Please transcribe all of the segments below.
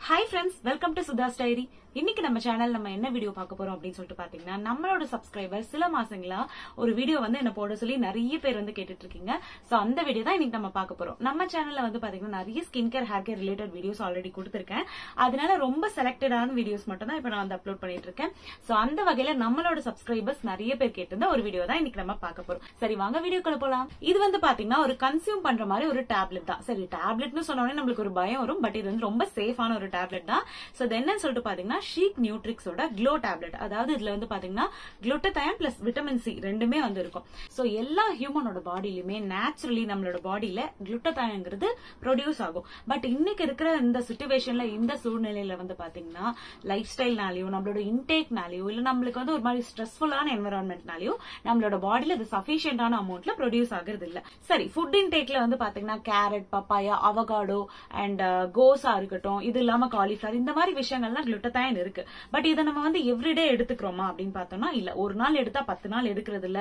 Hi friends, welcome to Sudha's Diary. இன்னைக்கு நம்ம channel நம்ம என்ன வீடியோ பார்க்க போறோம் அப்படின்னு சொல்லிட்டு பாத்தீங்கன்னா நம்மளோட சப்ஸ்கிரைபர் சில மாசங்களா ஒரு வீடியோ வந்து என்ன போட சொல்லி நிறைய பேர் வந்து கேட்டுட்டு இருக்கீங்க. சோ அந்த வீடியோ தான் இன்னைக்கு நம்ம பார்க்க போறோம். நம்ம சேனல்ல வந்து பாத்தீங்கன்னா நிறைய skin care hair care related videos already கொடுத்திருக்கேன். அதனால ரொம்ப செலக்டடான வீடியோஸ் மட்டும் தான் இப்ப நான் வந்து அப்லோட் பண்ணிட்டு இருக்கேன். சோ அந்த வகையில நம்மளோட சப்ஸ்கிரைபர்ஸ் நிறைய பேர் கேட்டிருந்த ஒரு வீடியோ தான் இன்னைக்கு நம்ம பார்க்க போறோம். சரி வாங்க வீடியோக்குள்ள போலாம். இது வந்து பாத்தீங்கன்னா ஒரு கன்சியூம் பண்ற மாதிரி ஒரு டேப்லெட் தான். சரி டேப்லெட்னு சொன்ன உடனே நம்மளுக்கு ஒரு பயம் வரும். பட் இது வந்து ரொம்ப சேஃபான ஒரு டேப்லெட் தான். சோ இது என்னன்னு சொல்லிட்டு பாத்தீங்கன்னா ஷீக் நியூட்ரிக்ஸ் க்ளோ டேப்லெட். அதாவது இதுல வந்து பாத்தீங்கன்னா குளுட்டதைன் பிளஸ் விட்டமின் சி ரெண்டுமே வந்து இருக்கும். சோ எல்லா ஹியூமனோட பாடியிலுமே நேச்சுரலி நம்மளோட பாடியில குளுட்டதைன்ங்கிறது ப்ரொடியூஸ் ஆகும். பட் இன்னைக்கு இருக்கிற இந்த சிச்சுவேஷன்ல இந்த சூழ்நிலையில வந்து பாத்தீங்கன்னா லைஃப் ஸ்டைல்னாலயோ நம்மளோட இன்டேக்னாலயோ இல்ல நம்மளுக்கு வந்து ஒரு மாதிரி ஸ்ட்ரெஸ்ஃபுல்லான என்விரான்மெண்ட்னாலயோ நம்மளோட பாடியில இது சஃபிஷியன்டான அமௌண்ட்ல ப்ரொடியூஸ் ஆகுறது இல்ல. சரி ஃபுட் இன்டேக்ல வந்து பாத்தீங்கன்னா carrot, papaya, avocado and Kosa இருக்கட்டும், இது இல்லாம காலிஃபிளவர் இந்த மாதிரி விஷயங்கள்லாம் குளுட்டதைன் இருக்கு. பட் இதை நம்ம வந்து எவ்ரிடே எடுத்துக்கிறோமா அப்படின்னு பார்த்தோம்னா இல்ல. ஒரு நாள் எடுத்தா 10 நாள் எடுக்கிறது இல்ல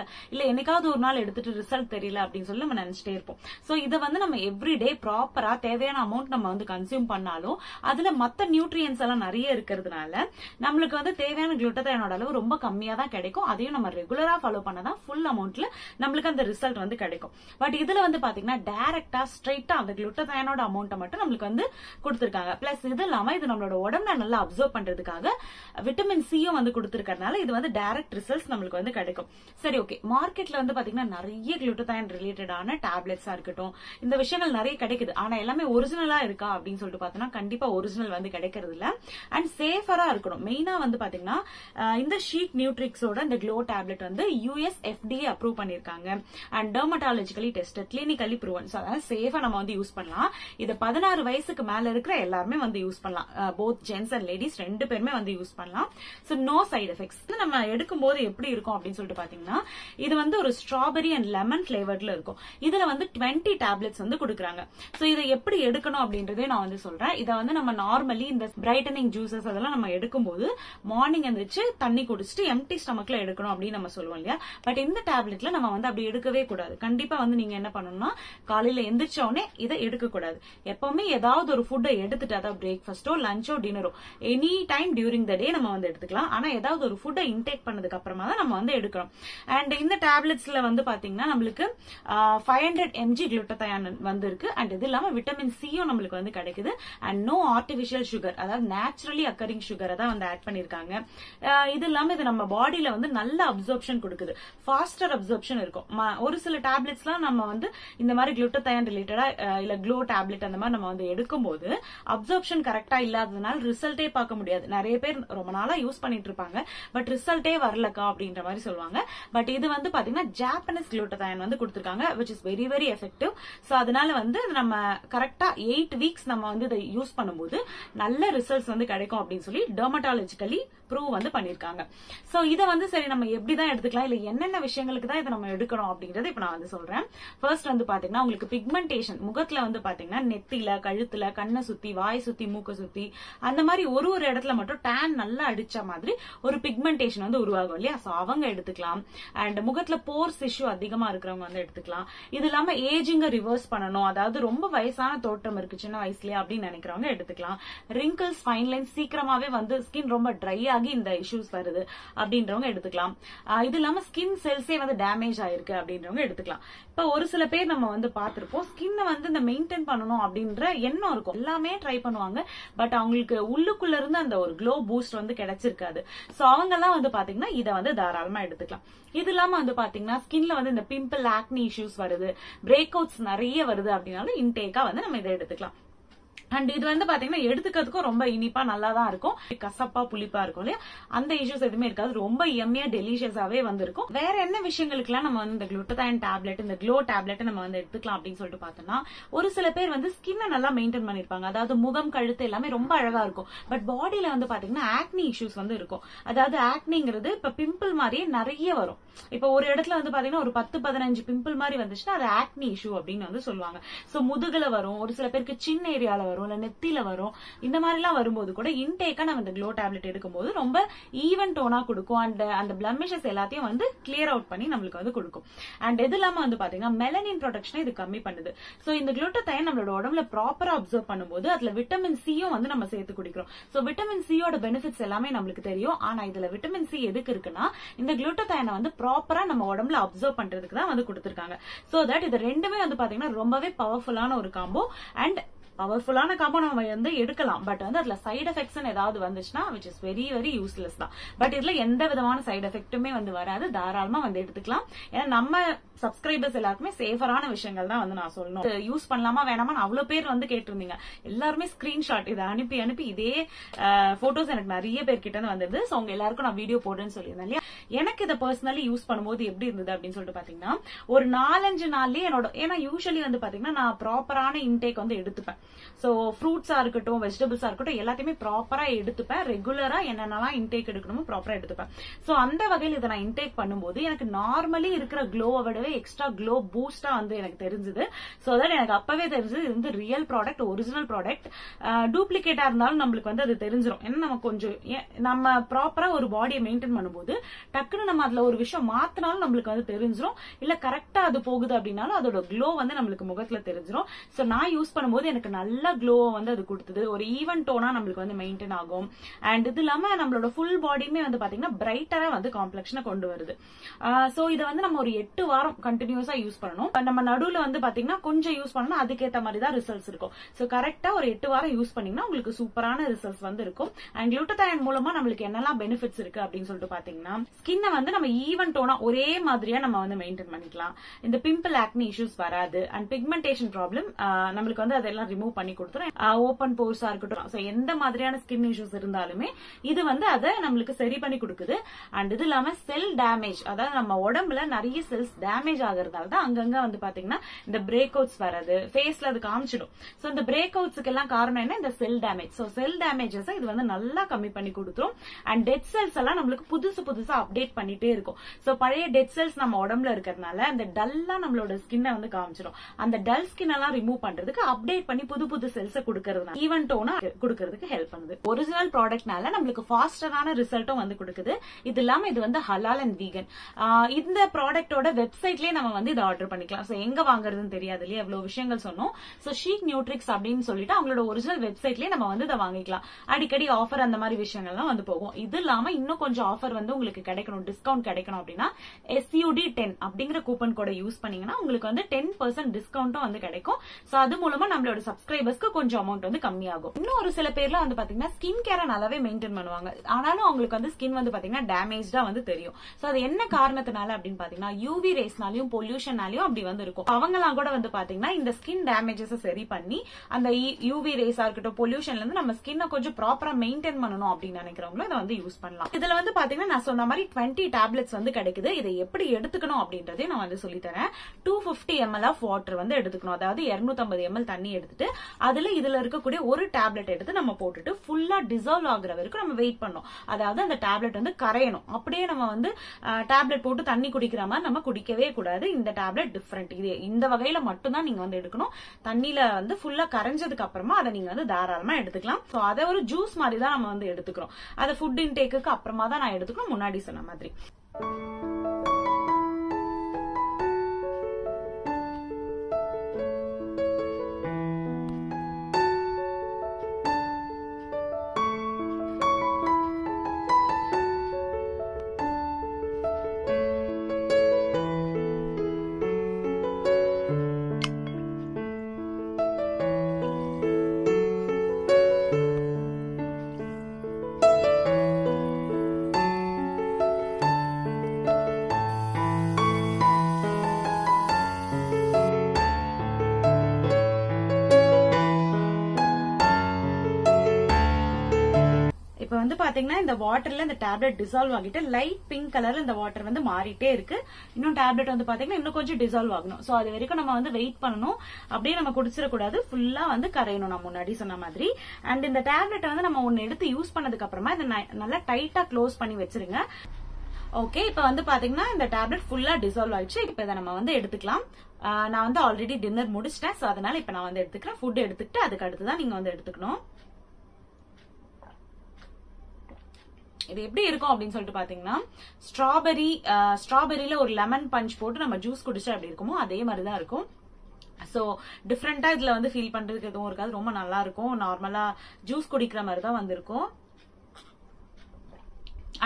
என்னைக்காவது ஒரு நாள் எடுத்துட்டு ரிசல்ட் தெரியல அப்படின்னு சொல்லி நம்ம நினைச்சிட்டே இருப்போம். சோ இதை வந்து நம்ம எவ்ரிடே ப்ராப்பரா தேவையான அமௌண்ட் நம்ம வந்து கன்சியூம் பண்ணாலும் அதுல மத்த நியூட்ரியன்ஸ் எல்லாம் நிறைய இருக்கிறதுனால நம்மளுக்கு வந்து தேவையான குளுட்டதைனோட அளவு ரொம்ப கம்மியா தான் கிடைக்கும். அதையும் நம்ம ரெகுலரா ஃபாலோ பண்ணதான் ஃபுல் அமௌண்ட்ல நம்மளுக்கு அந்த ரிசல்ட் வந்து கிடைக்கும். பட் இதுல வந்து பாத்தீங்கன்னா டைரக்டா ஸ்ட்ரைட்டா அந்த குளுட்டதைனோட அமௌண்ட் மட்டும் நம்மளுக்கு வந்து கொடுத்திருக்காங்க. பிளஸ் இது இல்லாம இது நம்மளோட உடம்புல நல்லா அப்சர்வ் பண்றதுக்காக விட்டமின் சியும் வந்து கொடுத்திருக்கறனால இது வந்து டைரக்ட் ரிசல்ட்ஸ் நம்மளுக்கு வந்து கிடைக்கும். சரி ஓகே, மார்க்கெட்ல வந்து பாத்தீங்கன்னா நிறைய குளுட்டதைன் ரிலேட்டடான டேப்லெட்ஸா இருக்கட்டும் இந்த விஷயங்கள் நிறைய கிடைக்குது. ஆனா எல்லாமே ஒரிஜினலா இருக்கா அப்படின்னு சொல்லிட்டு பார்த்தோம்னா கண்டிப்பா ஒரிஜினல் வந்து கிடைக்கிறது இல்ல. அண்ட் சேஃபரா இருக்கணும். மெயினா வந்து பாத்தீங்கன்னா இந்த ஷீக் நியூட்ரிக்ஸோட இந்த க்ளோ டேப்லெட் வந்து US FDA அப்ரூவ் பண்ணிருக்காங்க. And dermatologically tested, clinically proven. So அதாவது சேஃபா நம்ம வந்து யூஸ் பண்ணலாம். இது 16 வயசுக்கு மேல இருக்கிற எல்லாருமே வந்து யூஸ் பண்ணலாம். போத் ஜென்ஸ் அண்ட் லேடிஸ் ரெண்டு பேருமே வந்து யூஸ் பண்ணலாம். So no side effects. நம்ம எடுக்கும் போது எப்படி இருக்கும் அப்படின்னு சொல்லிட்டு பாத்தீங்கன்னா இது வந்து ஒரு ஸ்ட்ராபெரி அண்ட் லெமன் பிளேவர்ல இருக்கும். இதுல வந்து 20 டேப்லெட்ஸ் வந்து கொடுக்குறாங்க. சோ இதை எப்படி எடுக்கணும் அப்படின்றதே நான் வந்து சொல்றேன். இதை வந்து நம்ம நார்மலி இந்த பிரைட்டனிங் ஜூசஸ் அதெல்லாம் நம்ம எடுக்கும் போது மார்னிங் எந்திரிச்சு தண்ணி குடிச்சிட்டு எம்டி ஸ்டமக்ல எடுக்கணும் அப்படின்னு நம்ம சொல்லுவோம் இல்லையா. பட் இந்த டேப்லெட்ல நம்ம வந்து அப்படி எடுக்கவே கூடாது. கண்டிப்பா வந்து நீங்க என்ன பண்ணணும்னா காலையில எந்திரிச்ச உடனே இதை எடுக்க கூடாது. எப்பவுமே ஏதாவது ஒரு ஃபுட்டை எடுத்துட்டு அதாவது பிரேக்ஃபாஸ்டோ லஞ்சோ டின்னரோ எனி டைம் டியூரிங் த டே நம்ம வந்து எடுத்துக்கலாம். ஆனா ஏதாவது ஒரு ஃபுட்டை இன்டேக் பண்ணதுக்கு அப்புறமா தான் நம்ம வந்து எடுக்கிறோம். அண்ட் இந்த டேப்லெட்ஸ்ல வந்து பாத்தீங்கன்னா நம்மளுக்கு 500 mg குளுட்டதைன் வந்து இருக்கு. அண்ட் இது இல்லாம விட்டமின் சியும் நம்மளுக்கு வந்து கிடைக்குது. அண்ட் நோ ஆர்டிபிஷியல் சுகர், அதாவது நேச்சுரலி அக்கரிங் சுகரை தான் வந்து ஆட் பண்ணிருக்காங்க. இது இல்லாம இது நம்ம பாடியில வந்து நல்ல அப்சர்ப்ஷன் கொடுக்குது. ஃபாஸ்டர் அப்சர்ப்ஷன் இருக்கும். ஒரு சில டேப்லெட்ஸ்லாம் நம்ம வந்து இந்த மாதிரி குளுட்டதைன் ரிலேட்டடா இல்ல க்ளோ டேப்லெட் அந்த மாதிரி நம்ம வந்து எடுக்கும் போது அப்சர்ப்ஷன் கரெக்டா இல்லாததுனால ரிசல்ட்டே பார்க்க முடியாது. நிறைய பேர் ரொம்ப நாளா யூஸ் பண்ணிட்டு இருப்பாங்க. பட் ரிசல்ட்டே வரலக்கா அப்படின்ற மாதிரி சொல்லுவாங்க. பட் இது வந்து பாத்தீங்கன்னா ஜாப்பனீஸ் குளுட்டதைன் வந்து கொடுத்திருக்காங்க which is very very effective. So அதனால வந்து நம்ம கரெக்டா 8 வீக்ஸ் நம்ம வந்து இதை யூஸ் பண்ணும்போது நல்ல ரிசல்ட்ஸ் வந்து கிடைக்கும் அப்படின்னு சொல்லி டெர்மட்டாலஜிக்கலி ப்ரூவ் வந்து பண்ணிருக்காங்க. சோ இதை வந்து சரி நம்ம எப்படிதான் எடுத்துக்கலாம் இல்ல என்னென்ன விஷயங்களுக்கு தான் இதை நம்ம எடுக்கணும் அப்படிங்கறது இப்ப நான் வந்து சொல்றேன். ஃபர்ஸ்ட் வந்து பாத்தீங்கன்னா உங்களுக்கு பிக்மெண்டேஷன் முகத்துல வந்து பாத்தீங்கன்னா நெத்தில, கழுத்துல, கண்ணை சுத்தி, வாய் சுத்தி, மூக்க சுத்தி அந்த மாதிரி ஒரு இடத்துல மட்டும் டேன் நல்லா அடிச்ச மாதிரி ஒரு பிக்மெண்டேஷன் வந்து உருவாகும் இல்லையா. சோ அவங்க எடுத்துக்கலாம். அண்ட் முகத்துல போர்ஸ் இஷ்யூ அதிகமா இருக்கிறவங்க வந்து எடுத்துக்கலாம். இது இல்லாம ஏஜிங்க ரிவர்ஸ் பண்ணணும், அதாவது ரொம்ப வயசான தோற்றம் இருக்கு சின்ன வயசுலயே அப்படின்னு நினைக்கிறவங்க எடுத்துக்கலாம். ரிங்கிள்ஸ், ஃபைன் லைன்ஸ் சீக்கிரமாவே வந்து ஸ்கின் ரொம்ப ட்ரை ஆகி இந்த இஷ்யூஸ் வருது அப்படின்றவங்க எடுத்துக்கலாம். இது இல்லாம ஸ்கின் செல்ஸே வந்து டேமேஜ் ஆயிருக்கு அப்படின்றவங்க எடுத்துக்கலாம். இப்ப ஒரு சில பேர் நம்ம வந்து பாத்திருப்போம் ஸ்கின்னை வந்து இந்த மெயின்டைன் பண்ணணும் அப்படின்ற எண்ணம் இருக்கும். எல்லாமே ட்ரை பண்ணுவாங்க. பட் அவங்களுக்கு உள்ளுக்குள்ள இருந்து அந்த ஒரு க்ளோ பூஸ்ட் வந்து கிடைச்சிருக்காது. சோ அவங்க எல்லாம் வந்து பாத்தீங்கன்னா இதை வந்து தாராளமா எடுத்துக்கலாம். இது இல்லாம வந்து பாத்தீங்கன்னா ஸ்கின்ல வந்து இந்த பிம்பிள், ஆக்னி இஷ்யூஸ் வருது, பிரேக் அவுட்ஸ் நிறைய வருது அப்படின்னாலும் இன்டேக்கா வந்து நம்ம இதை எடுத்துக்கலாம். அண்ட் இது வந்து பாத்தீங்கன்னா எடுத்துக்கிறதுக்கும் ரொம்ப இனிப்பா நல்லா தான் இருக்கும். கசப்பா புளிப்பா இருக்கும் இல்லையா, அந்த இஷ்யூஸ் எதுவுமே இருக்காது. ரொம்ப எம்மியா டெலிஷியஸாவே வந்து இருக்கும். வேற என்ன விஷயங்களுக்கு எல்லாம் நம்ம வந்து இந்த குளுட்டதைன் டேப்லெட், இந்த க்ளோ டேப்லெட் நம்ம வந்து எடுத்துக்கலாம் அப்படின்னு சொல்லிட்டு பார்த்தோம்னா ஒரு சில பேர் வந்து ஸ்கின்னை நல்லா மெயின்டைன் பண்ணிருப்பாங்க. அதாவது முகம், கழுத்து எல்லாமே ரொம்ப அழகா இருக்கும். பட் பாடியில வந்து பாத்தீங்கன்னா ஆக்னி இஷ்யூஸ் வந்து இருக்கும். அதாவது ஆக்னிங்கிறது இப்ப பிம்பிள் மாதிரியே நிறைய வரும். இப்ப ஒரு இடத்துல வந்து பாத்தீங்கன்னா ஒரு 10-15 பிம்பிள் மாதிரி வந்துச்சுன்னா அது ஆக்னி இஷ்யூ அப்படின்னு வந்து சொல்லுவாங்க. சோ முதுகுல வரும், ஒரு சில பேருக்கு சின்ன ஏரியால வரும், வரும், இல்ல நெத்தியில வரும். இந்த மாதிரி எல்லாம் வரும்போது கூட இன்டேக்கா நம்ம இந்த க்ளோ டேப்லெட் எடுக்கும்போது ரொம்ப ஈவன் டோனா கொடுக்கும். அண்ட் அந்த பிளமிஷஸ் எல்லாத்தையும் வந்து கிளியர் அவுட் பண்ணி நம்மளுக்கு வந்து கொடுக்கும். அண்ட் இது இல்லாம வந்து பாத்தீங்கன்னா மெலனின் ப்ரொடக்ஷனை இது கம்மி பண்ணுது. சோ இந்த குளுட்டதைன் நம்மளோட உடம்புல ப்ராப்பரா அப்சர்வ் பண்ணும்போது அதுல விட்டமின் சியும் வந்து நம்ம சேர்த்து குடிக்கிறோம். சோ விட்டமின் சியோட பெனிஃபிட்ஸ் எல்லாமே நம்மளுக்கு தெரியும். ஆனா இதுல விட்டமின் சி எதுக்கு இருக்குன்னா இந்த குளுட்டதைனை வந்து ப்ராப்பரா நம்ம உடம்புல அப்சர்வ் பண்றதுக்கு தான் வந்து கொடுத்திருக்காங்க. சோ தட் இது ரெண்டுமே வந்து பாத்தீங்கன்னா ரொம்பவே பவர்ஃபுல்லான ஒரு காம்போ. அண்ட் பவர்ஃபுல்லான காம்போ நம்ம வந்து எடுக்கலாம். பட் வந்து அதுல சைடு எஃபெக்ட்ஸ் ஏதாவது வந்துச்சுன்னா which is very very useless தான். பட் இதுல எந்த விதமான சைடு எஃபெக்ட்டுமே வந்து வராது. தாராளமா வந்து எடுத்துக்கலாம். ஏன்னா நம்ம சப்ஸ்கிரைபர்ஸ் எல்லாருக்குமே சேஃபரான விஷயங்கள் தான் வந்து நான் சொல்லணும். யூஸ் பண்ணலாமா வேணாமா அவ்வளவு பேர் வந்து கேட்டிருந்தீங்க. எல்லாருமே ஸ்கிரீன்ஷாட் இதை அனுப்பி அனுப்பி இதே போட்டோஸ் எனக்கு நிறைய பேர் கிட்ட இருந்து வந்தது. சோ உங்க எல்லாருக்கும் நான் வீடியோ போடுறேன்னு சொல்லியிருந்தேன் இல்லையா. எனக்கு இதை பர்சனலி யூஸ் பண்ணும்போது எப்படி இருந்தது அப்படின்னு சொல்லிட்டு பாத்தீங்கன்னா ஒரு 4-5 நாள்லயே என்னோட, ஏன்னா யூஸ்வலி வந்து பாத்தீங்கன்னா நான் ப்ராப்பரான இன்டேக் வந்து எடுத்துப்பேன். சோ ஃப்ரூட்ஸா இருக்கட்டும், வெஜிடபிள்ஸா இருக்கட்டும், எல்லாத்தையுமே ப்ராப்பரா எடுத்துப்பேன். ரெகுலரா என்னென்னலாம் இன்டேக் எடுக்கணுமோ ப்ராப்பரா எடுத்துப்பேன். சோ அந்த வகையில் இதை நான் இன்டேக் பண்ணும்போது எனக்கு நார்மலி இருக்கிற க்ளோவை விடவே எக்ஸ்ட்ரா க்ளோ பூஸ்டா வந்து எனக்கு தெரிஞ்சது. சோ தட் எனக்கு அப்பவே தெரிஞ்சது இது வந்து ரியல் ப்ராடக்ட், ஒரிஜினல் ப்ராடக்ட். டூப்ளிகேட்டா இருந்தாலும் நம்மளுக்கு வந்து அது தெரிஞ்சிடும். ஏன்னா நம்ம கொஞ்சம் நம்ம ப்ராப்பரா ஒரு பாடியை மெயின்டைன் பண்ணும்போது டக்குன்னு நம்ம அதுல ஒரு விஷயம் மாத்தினாலும் நம்மளுக்கு வந்து தெரிஞ்சிடும். இல்ல கரெக்டா அது போகுது அப்படின்னாலும் அதோட க்ளோ வந்து நம்மளுக்கு முகத்துல தெரிஞ்சிடும். சோ நான் யூஸ் பண்ணும்போது எனக்கு நல்ல க்ளோ வந்து அது கொடுத்தது. ஒரு ஈவன் டோனா நம்மளுக்கு வந்து மெயின்டைன் ஆகும். அண்ட் இது இல்லாம நம்மளோட ஃபுல் பாடியுமே வந்து பாத்தீங்கன்னா பிரைட்டரா வந்து காம்ப்ளெக்ஷனை கொண்டு வருது. சோ இதை வந்து நம்ம ஒரு 8 வாரம் கண்டினியூஸா யூஸ் பண்ணணும். நம்ம நடுவுல வந்து பாத்தீங்கன்னா கொஞ்சம் யூஸ் பண்ணணும். அதுக்கேற்ற மாதிரி தான் ரிசல்ட்ஸ் இருக்கும். சோ கரெக்டா ஒரு 8 வாரம் யூஸ் பண்ணீங்கன்னா உங்களுக்கு சூப்பரான ரிசல்ட்ஸ் வந்து இருக்கும். அண்ட் குளுட்டதைன் மூலமா நம்மளுக்கு என்னெல்லாம் பெனிஃபிட்ஸ் இருக்கு அப்படின்னு சொல்லிட்டு பாத்தீங்கன்னா ஸ்கின்னை வந்து நம்ம ஈவன் டோனா ஒரே மாதிரியா நம்ம வந்து மெயின்டைன் பண்ணிக்கலாம். இந்த பிம்பிள் ஆக்னி இஷ்யூஸ் வராது. அண்ட் பிக்மெண்டேஷன் ப்ராப்ளம் நம்மளுக்கு வந்து அதெல்லாம் ரிமூவ் பண்ணி கொடுத்துரும். ஓபன் போர்ஸா இருக்கட்டும், சோ எந்த மாதிரியான ஸ்கின் இஷ்யூஸ் இருந்தாலுமே இது வந்து அதை நம்மளுக்கு சரி பண்ணி கொடுக்குது. அண்ட் இது இல்லாம செல் டேமேஜ், அதாவது நம்ம உடம்புல நிறைய செல்ஸ் டேமேஜ் ஆகிறதால தான் அங்கங்க வந்து பாத்தீங்கன்னா இந்த பிரேக் அவுட்ஸ் வராது. ஃபேஸ்ல அது காமிச்சிடும். சோ இந்த பிரேக் அவுட்ஸ்க்கு எல்லாம் காரணம் என்ன, இந்த செல் டேமேஜ். சோ செல் டேமேஜஸ் இது வந்து நல்லா கம்மி பண்ணி கொடுத்துரும். அண்ட் டெட் செல்ஸ் எல்லாம் நம்மளுக்கு புதுசா அப்டேட் பண்ணிட்டே இருக்கும். சோ பழைய டெட் செல்ஸ் நம்ம உடம்புல இருக்கிறதுனால அந்த டல்லா நம்மளோட ஸ்கின்னை வந்து காமிச்சிடும். அந்த டல் ஸ்கின் எல்லாம் ரிமூவ் பண்றதுக்கு அப்டேட் பண்ணி புது செல்ஸ் கொடுக்கறதுனால ஈவன் டோனா கொடுக்கறதுக்கு ஹெல்ப் பண்ணுது. ஒரிஜினல் ப்ராடக்ட்னால நம்மளுக்கு ஃபாஸ்டரான ரிசல்ட்டும் வந்து கொடுக்குது. இது இல்லாம இது வந்து ஹலால் அண்ட் வீகன். இந்த ப்ராடக்டோட வெப்சைட்லயே நம்ம வந்து இதை ஆர்டர் பண்ணிக்கலாம். சோ எங்க வாங்குறதுன்னு தெரியாது இல்லையா, எவ்வளவு விஷயங்கள் சொன்னோம். சோ ஷீக் நியூட்ரிக்ஸ் அப்படின்னு சொல்லிட்டு அவங்களோட ஒரிஜினல் வெப்சைட்லயே நம்ம வந்து இதை வாங்கிக்கலாம். அடிக்கடி ஆஃபர் அந்த மாதிரி விஷயங்கள்லாம் வந்து போகும். இது இல்லாம இன்னும் கொஞ்சம் ஆஃபர் வந்து உங்களுக்கு கிடைக்கணும், டிஸ்கவுண்ட் கிடைக்கணும் அப்படின்னா SUD10 அப்படிங்கிற கூப்பன் கோட யூஸ் பண்ணீங்கன்னா உங்களுக்கு வந்து 10% டிஸ்கவுண்ட்டும் வந்து கிடைக்கும். சோ அது மூலமா நம்மளோட சப்ஸ்கிரைபர்ஸ்க்கு கொஞ்சம் அமௌண்ட் வந்து கம்மியாகும். இன்னும் ஒரு சில பேர்ல வந்து பாத்தீங்கன்னா ஸ்கின் கேரை நல்லாவே மெயின்டைன் பண்ணுவாங்க. ஆனாலும் அவங்களுக்கு வந்து ஸ்கின் வந்து பாத்தீங்கன்னா டேமேஜ்டா வந்து தெரியும். சோ அது என்ன காரணத்தினால அப்படின்னு பாத்தீங்கன்னா UV ரேஸ்னாலையும் பொல்யூஷனாலையும் அப்படி வந்து இருக்கும். அவங்கலாம் கூட வந்து பாத்தீங்கன்னா இந்த ஸ்கின் டேமேஜஸ் சரி பண்ணி அந்த UV ரேஸா இருக்கட்டும், பொல்யூஷன்ல இருந்து நம்ம ஸ்கின்னை கொஞ்சம் ப்ராப்பரா மெயின்டைன் பண்ணணும் அப்படின்னு நினைக்கிறவங்களும் இதை வந்து யூஸ் பண்ணலாம். இதுல வந்து பாத்தீங்கன்னா நான் சொன்ன மாதிரி 20 டேப்லெட்ஸ் வந்து கிடைக்குது. இதை எப்படி எடுத்துக்கணும் அப்படின்றதே நான் வந்து சொல்லி தரேன். 250 ml ஆஃப் வாட்டர் வந்து எடுத்துக்கணும். அதாவது 250 ml தண்ணி எடுத்துட்டு இதுல இருக்கக்கூடிய ஒரு டேப்லெட் எடுத்து நம்ம போட்டுட்டு ஃபுல்லா டிசால்வ் ஆகுற வரைக்கும் நம்ம வெயிட் பண்ணணும். அதாவது அந்த டேப்லெட் வந்து கரையணும். அப்படியே நம்ம வந்து டேப்லெட் போட்டு தண்ணி குடிக்கிற மாதிரி நம்ம குடிக்கவே கூடாது. இந்த டேப்லெட் டிஃபரெண்ட். இது இந்த வகையில மட்டும்தான் நீங்க வந்து எடுக்கணும். தண்ணியில வந்து ஃபுல்லா கரைஞ்சதுக்கு அப்புறமா அதை நீங்க வந்து தாராளமா எடுத்துக்கலாம். சோ அதை ஒரு ஜூஸ் மாதிரி தான் நம்ம வந்து எடுத்துக்கிறோம். அதை ஃபுட் இன்டேக்கு அப்புறமா தான் நான் எடுத்துக்கணும், முன்னாடி சொன்ன மாதிரி. வந்து பாத்தீங்கன்னா இந்த வாட்டர்ல இந்த டேப்லெட் டிசால்வ் ஆகிட்டு லைட் பிங்க் கலர்ல இந்த வாட்டர் வந்து மாறிட்டே இருக்கு. இன்னும் டேப்லெட் வந்து பாத்தீங்கன்னா இன்னும் கொஞ்சம் டிசால்வ் ஆகணும். சோ அது வரைக்கும் நம்ம வந்து வெயிட் பண்ணணும். அப்படியே நம்ம குடிச்சிடக்கூடாது, ஃபுல்லா வந்து கரையணும் நான் முன்னாடி சொன்ன மாதிரி. அண்ட் இந்த டேப்லெட் வந்து நம்ம ஒன்னு எடுத்து யூஸ் பண்ணதுக்கு அப்புறமா இதை நல்லா டைட்டா க்ளோஸ் பண்ணி வச்சிருங்க. ஓகே, இப்ப வந்து பாத்தீங்கன்னா இந்த டேப்லெட் ஃபுல்லா டிசால்வ் ஆயிடுச்சு. இப்ப இதை நம்ம வந்து எடுத்துக்கலாம். நான் வந்து ஆல்ரெடி டின்னர் முடிச்சிட்டேன். சோ அதனால இப்ப நான் வந்து எடுத்துக்கிறேன். ஃபுட் எடுத்துக்கிட்டு அதுக்கு அடுத்துதான் நீங்க வந்து எடுத்துக்கணும். இது எப்படி இருக்கும் அப்படின்னு சொல்லிட்டு பாத்தீங்கன்னா, ஸ்ட்ராபெரியில ஒரு லெமன் பஞ்ச் போட்டு நம்ம ஜூஸ் குடிச்சா எப்படி இருக்குமோ அதே மாதிரிதான் இருக்கும். சோ டிஃப்ரெண்டா இதுல வந்து ஃபீல் பண்றதுக்கு எதுவும் இருக்காது. ரொம்ப நல்லா இருக்கும். நார்மலா ஜூஸ் குடிக்கிற மாதிரி தான் வந்திருக்கும்.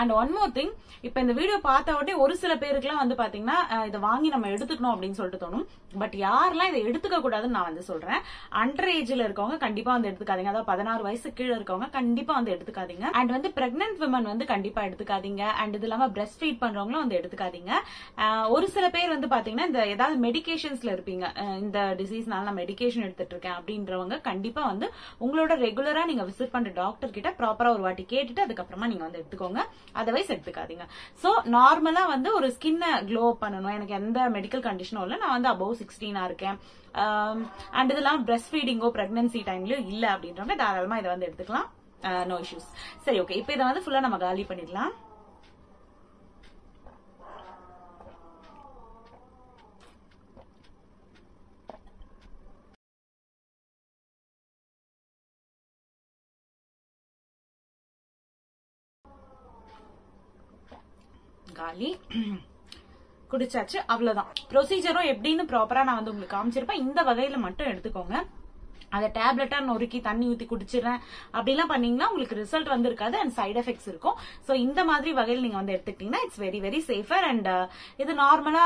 அண்ட் ஒன் மோர் திங், இப்ப இந்த வீடியோ பார்த்த உடனே ஒரு சில பேருக்குலாம் வந்து பாத்தீங்கன்னா இதை வாங்கி நம்ம எடுத்துக்கணும் அப்படின்னு சொல்லிட்டு தோணும். பட் யாரெல்லாம் இதை எடுத்துக்க கூடாதுன்னு நான் வந்து சொல்றேன். அண்டர் ஏஜ்ல இருக்கவங்க கண்டிப்பா வந்து எடுத்துக்காதீங்க. அதாவது 16 வயசு கீழே இருக்கவங்க கண்டிப்பா வந்து எடுத்துக்காதீங்க. அண்ட் வந்து பிரெக்னன்ட் விமன் வந்து கண்டிப்பா எடுத்துக்காதீங்க. அண்ட் இது இல்லாம பிரஸ்ட் ஃபீட் பண்றவங்களும் வந்து எடுத்துக்காதீங்க. ஒரு சில பேர் வந்து பாத்தீங்கன்னா இந்த ஏதாவது மெடிகேஷன்ஸ்ல இருப்பீங்க. இந்த டிசீஸ்னால நான் மெடிகேஷன் எடுத்துட்டு இருக்கேன் அப்படின்றவங்க கண்டிப்பா வந்து உங்களோட ரெகுலரா நீங்க விசிட் பண்ற டாக்டர் கிட்ட ப்ராப்பரா ஒரு வாட்டி கேட்டுட்டு அதுக்கப்புறமா நீங்க வந்து எடுத்துக்கோங்க. அதர்வைஸ் எடுத்துக்காதீங்க. சோ நார்மலா வந்து ஒரு ஸ்கின்ன க்ளோ பண்ணணும். எனக்கு எந்த மெடிக்கல் கண்டிஷனும் இல்ல. நான் வந்து above 16 இருக்கேன். அண்ட் இதெல்லாம் பிரஸ்ட் ஃபீடிங்கோ பிரெக்னன்சி டைம்லயோ இல்ல அப்படின்றவங்க தாராளமா இதை வந்து எடுத்துக்கலாம். No issues. சரி, ஓகே, இப்ப இதை வந்து ஃபுல்லா நம்ம காலி பண்ணிடலாம். காலி குடிச்சாச்சு, அவ்வளவுதான். ப்ரொசீஜரும் எப்படின்னு ப்ராப்பரா நான் வந்து உங்களுக்கு காமிச்சிருப்பேன். இந்த வகையில மட்டும் எடுத்துக்கோங்க. அதை டேப்லெட்டா நொறுக்கி தண்ணி ஊத்தி குடிச்சிடறேன் அப்படிலாம் பண்ணீங்கன்னா உங்களுக்கு ரிசல்ட் வந்து இருக்காது அண்ட் சைட் எஃபெக்ட்ஸ் இருக்கும். சோ இந்த மாதிரி வகையில் நீங்க வந்து எடுத்துக்கிட்டீங்கன்னா it's very very safer. And இது நார்மலா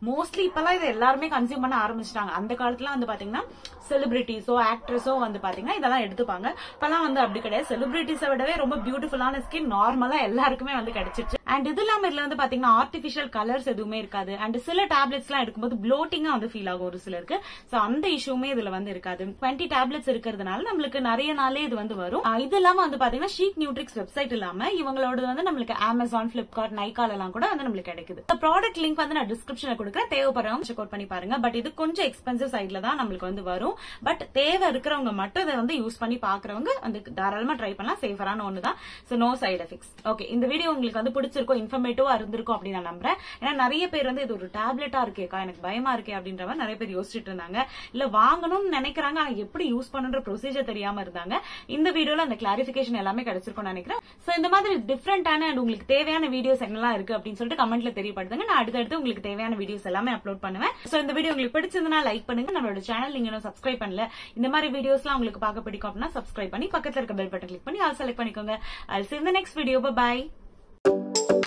மோஸ்ட்லி இப்பெல்லாம் இதை எல்லாருமே கன்சியூம் பண்ண ஆரம்பிச்சிட்டாங்க. அந்த காலத்துல வந்து பாத்தீங்கன்னா செலிபிரிட்டிஸோ ஆக்ட்ரஸோ வந்து பாத்தீங்கன்னா இதெல்லாம் எடுத்துப்பாங்க. இப்பெல்லாம் வந்து அப்படி கிடையாது. செலிபிரிட்டிஸை விடவே ரொம்ப பியூட்டிஃபுல்லான ஸ்கின் நார்மலா எல்லாருக்குமே வந்து கிடைச்சிருச்சு. அண்ட் இது இல்லாம இதுல வந்து பாத்தீங்கன்னா ஆர்டிபிஷியல் கலர்ஸ் எதுவுமே இருக்காது. அண்ட் சில டேப்லெட்ஸ் எல்லாம் எடுக்கும்போது ப்ளோட்டிங்கா வந்து ஃபீல் ஆகும் ஒரு சிலருக்கு. சோ அந்த இஷ்யூமே இதுல வந்து இருக்காது. 20 டேப்லெட்ஸ் இருக்கிறதுனால நம்மளுக்கு நிறைய நாளே இது வந்து வரும். இது இல்லாம வந்து பாத்தீங்கன்னா ஷீக் நியூட்ரிக்ஸ் வெப்சைட் இல்லாம இவங்களோட வந்து நம்மளுக்கு அமேசான், பிளிப்கார்ட், நைகால எல்லாம் கூட வந்து நம்மளுக்கு கிடைக்குது. ப்ராடக்ட் லிங்க் வந்து நான் டிஸ்கிரிப்ஷன்ல கொடுக்குறேன். தேவைப்படுறவங்க செக் அவுட் பண்ணி பாருங்க. பட் இது கொஞ்சம் எக்ஸ்பென்சிவ் சைட்ல தான் நம்மளுக்கு வந்து வரும். பட் தேவை இருக்கிறவங்க மட்டும் இதை வந்து யூஸ் பண்ணி பாக்குறவங்க வந்து தாராளமா ட்ரை பண்ணலாம். சேஃபரான ஒண்ணுதான். So no side effects. Okay, இந்த வீடியோ உங்களுக்கு வந்து பிடிச்சிருக்கும், இன்ஃபர்மேட்டிவா இருந்திருக்கும் அப்படின்னு நான் நம்புறேன். ஏன்னா நிறைய பேர் வந்து இது ஒரு டேப்லெட்டா இருக்கேக்கா, எனக்கு பயமா இருக்கே அப்படின்ற மாதிரி நிறைய பேர் யோசிச்சுட்டு இருந்தாங்க. இல்ல வாங்கணும்னு நினைக்கிறாங்க, ஆனா எப்படி யூஸ் பண்ணுன்ற ப்ரொசீஜர் தெரியாம இருந்தாங்க. இந்த வீடியோல அந்த கிளாரிபிகேஷன் எல்லாமே கிடைச்சிருக்கும் நினைக்கிறேன். சோ இந்த மாதிரி டிஃபரெண்டான அண்ட் உங்களுக்கு தேவையான வீடியோஸ் என்னெல்லாம் இருக்கு அப்படின்னு சொல்லிட்டு கமெண்ட்ல தெரியப்படுத்துங்க. நான் அடுத்தடுத்து உங்களுக்கு தேவையான வீடியோஸ் எல்லாமே அப்லோட் பண்ணுவேன். சோ இந்த வீடியோ உங்களுக்கு பிடிச்சிருந்தா லைக் பண்ணுங்க. நம்மளோட சேனல் நீங்க இன்னும் சப்ஸ்கிரைப் பண்ணல, இந்த மாதிரி வீடியோஸ்லாம் உங்களுக்கு பார்க்க பிடிக்கும் அப்படின்னா சப்ஸ்கிரைப் பண்ணி பக்கத்துல இருக்க பெல் பட்டன் கிளிக் பண்ணி ஆல் செலக்ட் பண்ணிக்கோங்க. I'll see you in the next video. Bye bye.